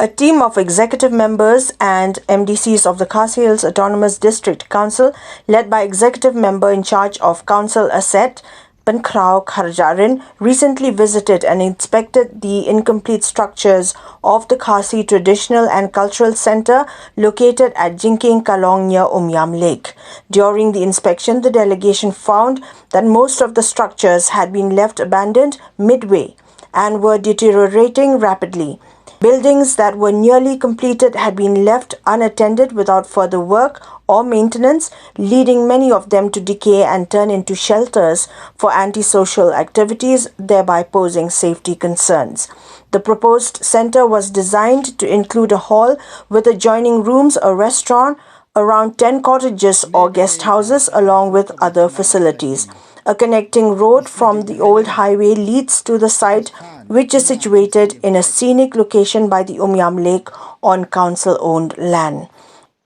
A team of executive members and MDCs of the Khasi Hills Autonomous District Council, led by executive member in charge of council asset, Pynkhraw Kharjahrin, recently visited and inspected the incomplete structures of the Khasi Traditional and Cultural Center located at Jingkieng Kalong near Umiam Lake. During the inspection, the delegation found that most of the structures had been left abandoned midway and were deteriorating rapidly. Buildings that were nearly completed had been left unattended without further work or maintenance, leading many of them to decay and turn into shelters for antisocial activities, thereby posing safety concerns. The proposed center was designed to include a hall with adjoining rooms, a restaurant, around 10 cottages or guest houses, along with other facilities. A connecting road from the old highway leads to the site, which is situated in a scenic location by the Umiam Lake on council-owned land.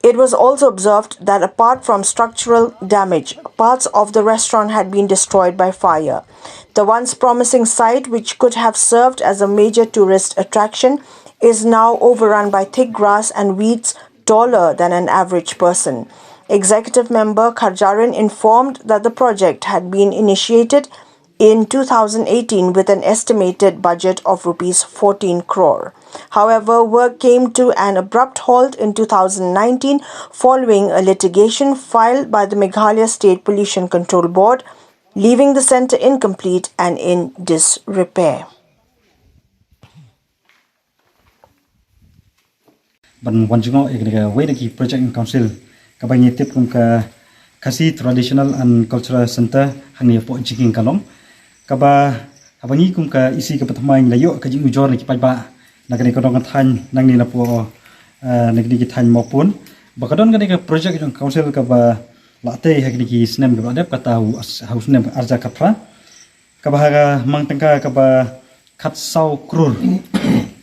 It was also observed that apart from structural damage, parts of the restaurant had been destroyed by fire. The once promising site, which could have served as a major tourist attraction, is now overrun by thick grass and weeds taller than an average person. Executive member Kharjahrin informed that the project had been initiated in 2018 with an estimated budget of rupees 14 crore. However, work came to an abrupt halt in 2019 following a litigation filed by the Meghalaya State Pollution Control Board, leaving the centre incomplete and in disrepair. Ban wanjungo eknega wedaki project in council kabanye tip kum ka Khasi Traditional and Cultural Center hangni po Jingkieng Kalong kaba abangi kum ka isi ka pathamai layo ka jing ujor ni pajba nagani ko dong than nangni na po nagni ki than mopun bakadon gani ka project in council kaba late hagni ki snem ka adap kata house nem arja kapra kaba haga mangtangka kaba khatsau krur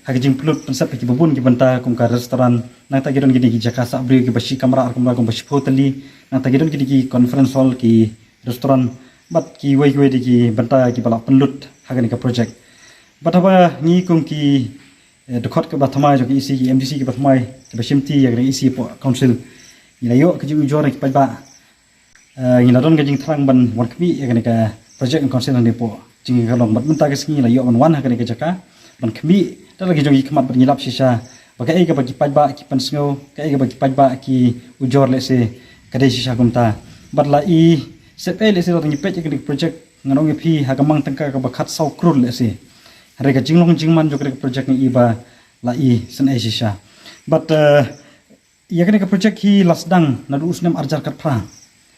hagijing pelut pensap ki babun ki banta kum ka restoran nang tagidon gini ki jakasa abri ki bashi kamera arkum kum bashi hoteli nang tagidon gini ki conference hall ki restoran bat ki wei di ki banta ki bala penlut hagani ka project bat apa ni kum ki dekot ke bathamai jo ki isi ki MDC ki bathamai ki bashimti ya ki isi po council ilayo ki ju jor ki pajba ngiladon ka jing thrang ban wan kmi ya ka project council ni po jing kalong bat menta ka singi layo ban wan hagani ka jaka ban kmi lagi jongi kemat bernyilap sisa bagai ke bagi pajba ki pensngo ke bagi pajba ki ujor lese kadai sisa kumta batla i sepe lese ro ngipet ke project ngarong phi hagamang tangka ka bakhat sau krul lese harga jinglong jingman jo ke project ni iba la i sen ai sisa but ya ke project hi lasdang nadu usnem arjar kat pra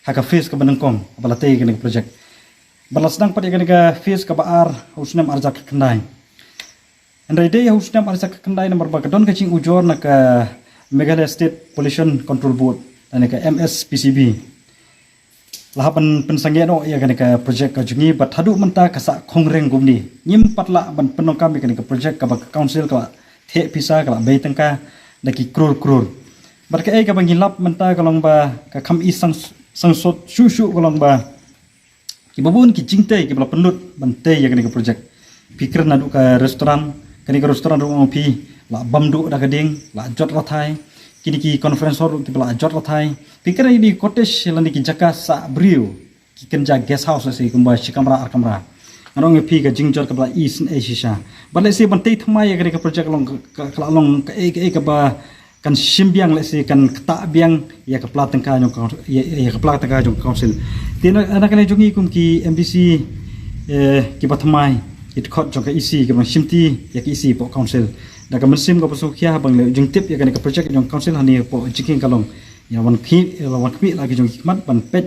haga face ke benengkong balate ke project balasdang pat ya ke face ke baar usnem arjar kat kendai Andai day husnam arsa kendai nomor bakadon kacing ujor nak Meghalaya State Pollution Control Board dan ka MSPCB. Lahapan pensangya no ya ka project ka jungi bat hadu menta kasa kongreng gumni. Nyim patla ban penong kami ka project ka council ka the pisa ka bay tangka daki krur. Bat ka ka bangilap menta kalong ba ka kam isang sangsot susu kalong ba. Ki babun ki jingtai ki bala penut bante ya ka project. Pikir nadu ka restoran kini ke restoran rumah pi la bamdu dah geding la jot rathai kini ki conference hall ki la jot rathai pikir ini cottage lani ki jaka sa brio ki kenja guest house se kumba shikamra arkamra ngarong pi ka jingjor ka bla east asia bale se bantai thamai ka project long long ka ba kan simbiang le se kan kata biang ya ka platang ka ya ka platang ka jong council tina anak le jongi kum ki MDC ki bathamai it khot jong ka isi ke simti ya ki isi po council da ka mensim ka pasokia bang le jing tip ya ka project jong council hani po Jingkieng Kalong ya wan khi lagi jong hikmat ban pet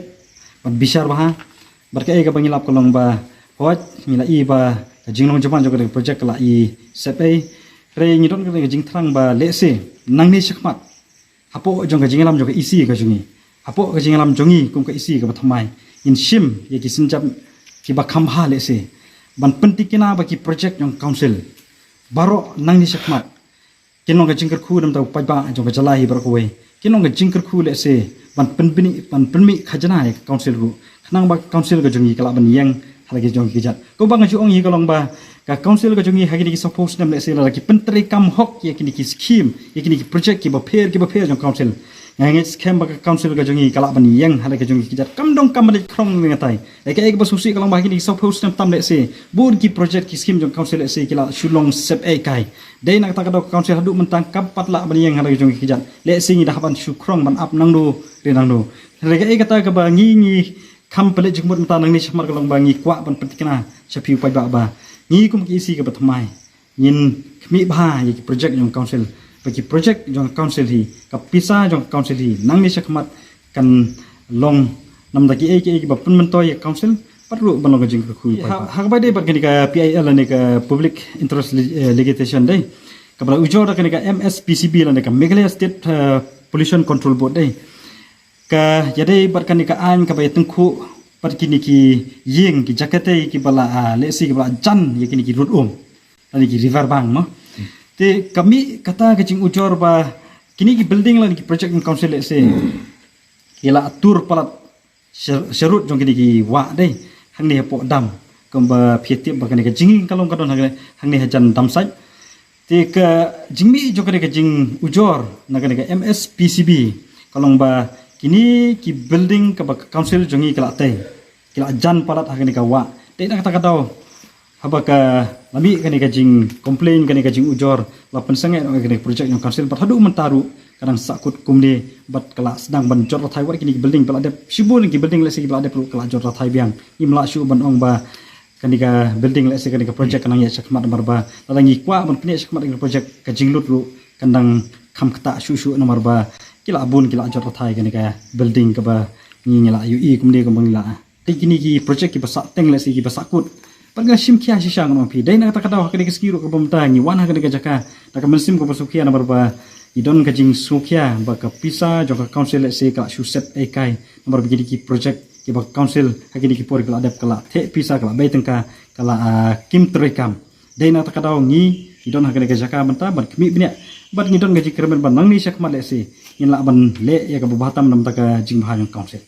ban bisar bah berkai ka bangilap kalong ba hot ngila i ba jinglong jaman jong ka project la i sepai re ngidon ka jing thrang ba lese nangni sikmat apo jong ka jinglam jong ka isi ka jungi apo ka jinglam jongi kum ka isi ka bathamai in sim ya ki sinjap ki ba khamha lese ban pentikina bagi project yang council baro nang ni sakmat kinong ka jingker khu dam tau pajba jong ka jalai bar ko we kinong ka jingker khu le se ban penmi khajana council ru khnang ba council ka jongi kala ban yang halagi jong kijat ko bang ju ong hi kalong ba ka council ka jongi hagi ki suppose nam le se la ki pentri kam hok ye kini ki scheme ye kini ki project ki ba pher jong council ngai scam ba council ka jongi kala ban yang halagi jongi kijat kam dong kam le krong ni ngatai e ka ek ba susi kalong ba kini suppose nam tam le se bur ki project ki scheme jong council le se kila shulong sep e kai dei nak ta ka council hadu mentang kam pat la ban yang halagi jongi kijat le se ni dah ban shukrong ban up nang do re nang do halagi e kata ka ba ngi kam pele jumut mata nang ni chamar kalong ba ngi kwa ban petikna chapiu pai ba ni kum ki isi ka batmai yin khmi ba ye project jong council bagi project jong council hi ka pisa jong council hi nang ni sakmat kan long nam da ki ba pun mentoy council patru ban long jing ka khu ha ba dei ba ni ka PIL ni ka public interest litigation dei ka bra ujor ka ni ka MSPCB la ni ka Meghalaya State Pollution Control Board dei ka yadei ba kan ni ka an ka ba tengku pat kini ki ying ki jakate ki bala lesi ki bala jan ye kini ki road ani ki river bank mo te kami kata ke jing ujor ba kini ki building la ki project council lesi kila atur palat syarut jong kini ki wa dei hang ni po dam kamba phietip ba kini ka Jingkieng Kalong kadon hang ni hajan dam sai te ka jingmi jong kini ka jing ujor na kini ka MSPCB kalong ba kini ki building ka council jongi kala te kila jan palat hakani ka wa te nak kata kata haba ka lami kani ka jing complain kani ka jing ujor la pensange kani project yang council pat hadu mentaru kadang sakut kumne bat kala sedang ban jor thai wa kini building pala de sibul ki building le se kala de kala jor thai biang imla shu ban ong ba kani ka building le se kani ka project kanang ya sakmat nomor ba lalangi kwa ban kini sakmat ka project ka jing lut ru kandang kham kata shu nomor ba kila abun kila jor thai kani ka building ka ba ni ngila UI kumne ko bangla tikini ki project ki basak teng le si ki basakut parga sim kya shisha ngam pi dai na ta kata hakani skiru ko bamta ni wan hakani ka jaka ta ka mensim ko basukia na barba idon ka jing sukia ba ka pisa joka council le se ka shuset e kai nomor bigi ki project ki ba council hakani ki por kala adap kala the pisa kala bai tengka kala kim trekam dai na ta kata ni idon hakani ka jaka banta ban kmi bnya bat ngidon gaji kermen ban nang ni sakmat le se in la ban le ya ka batam nam ta ka jing bha council